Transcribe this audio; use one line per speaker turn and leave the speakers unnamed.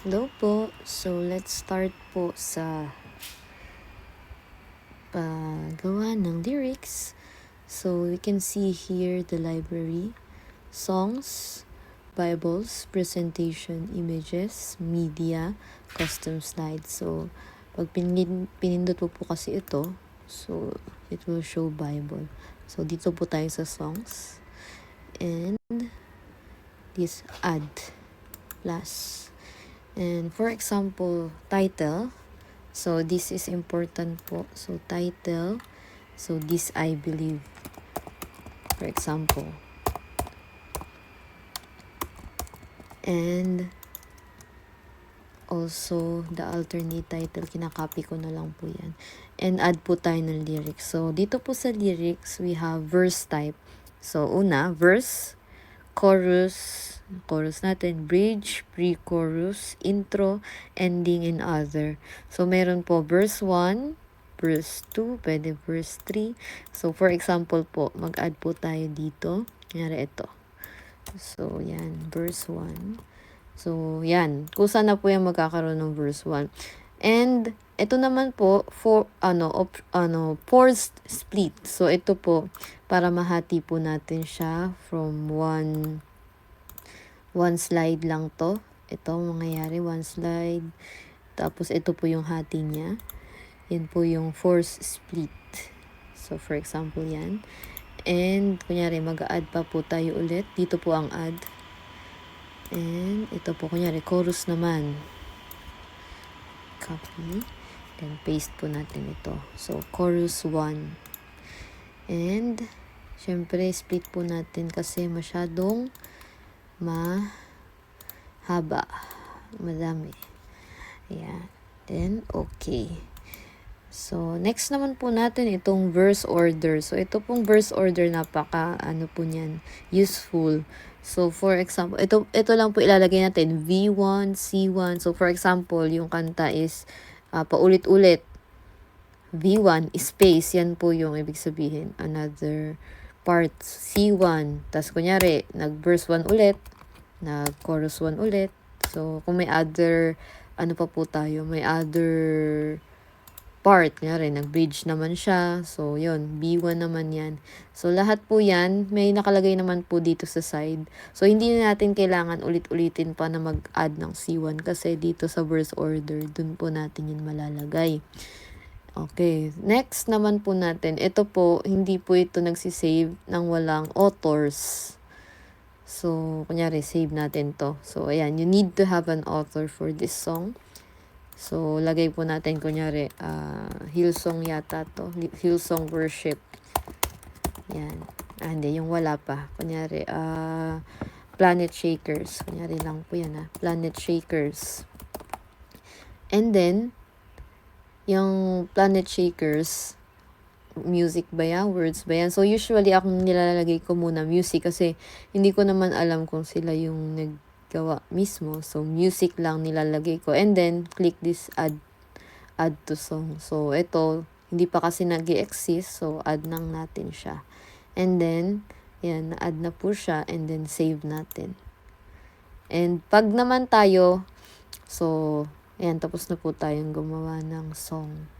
Hello po. So, let's start po sa paggawa ng lyrics. So, we can see here the library, songs, Bibles, presentation, images, media, custom slides. So, pag pinindot po kasi ito, so, it will show Bible. So, dito po tayo sa songs. And, this add, plus. And for example, title. So this is important po. So title. So this I believe. For example. And also the alternate title, kinakopy ko na lang po yan. And add po tayo ng lyrics. So dito po sa lyrics, we have verse type. So una, verse, chorus natin, bridge, pre-chorus, intro, ending, and other. So, meron po verse 1, verse 2, pwede verse 3. So, for example po, mag-add po tayo dito. Kanyari ito. So, yan, verse 1. So, yan. Kusa na po yung magkakaroon ng verse 1. And, ito naman po, fourth split. So, ito po, para mahati po natin siya from one slide lang to. Ito mangyayari, one slide. Tapos ito po yung hati niya. Yan po yung fourth split. So for example yan. And kunyari mag-add pa po tayo ulit. Dito po ang add. And ito po kunyari chorus naman. Copy. Then paste po natin ito. So chorus 1. And syempre split po natin kasi masyadong mahaba, madami. Ayan. Then, okay. So, next naman po natin itong verse order. So, ito pong verse order, napaka, po niyan, useful. So, for example, ito lang po ilalagay natin, V1, C1. So, for example, yung kanta is paulit-ulit. V1, space, yan po yung ibig sabihin. Another part, C1. Tapos, kunyari, nag-verse 1 ulit, nag-chorus 1 ulit. So, kung may other, pa po tayo, may other part, kunyari, nag-bridge naman siya. So, yun, B1 naman yan. So, lahat po yan, may nakalagay naman po dito sa side. So, hindi na natin kailangan ulit-ulitin pa na mag-add ng C1 kasi dito sa verse order, dun po natin yun malalagay. Okay, next naman po natin, ito po, hindi po ito nagsisave ng walang authors. So, kunyari, save natin to. So, ayan, you need to have an author for this song. So, lagay po natin, kunyari, Hillsong yata to. Hillsong Worship. Ayan. Hindi, yung wala pa. Kunyari, Planet Shakers. Kunyari lang po yan, Planet Shakers. And then, yung Planet Shakers, music ba yan? Words ba yan? So, usually, akong nilalagay ko muna music kasi hindi ko naman alam kung sila yung naggawa mismo. So, music lang nilalagay ko. And then, click this add to song. So, ito, hindi pa kasi nag-exist. So, add nang natin siya. And then, yan, na-add na po siya. And then, save natin. And pag naman tayo, so, ayan, tapos na po tayong gumawa ng song.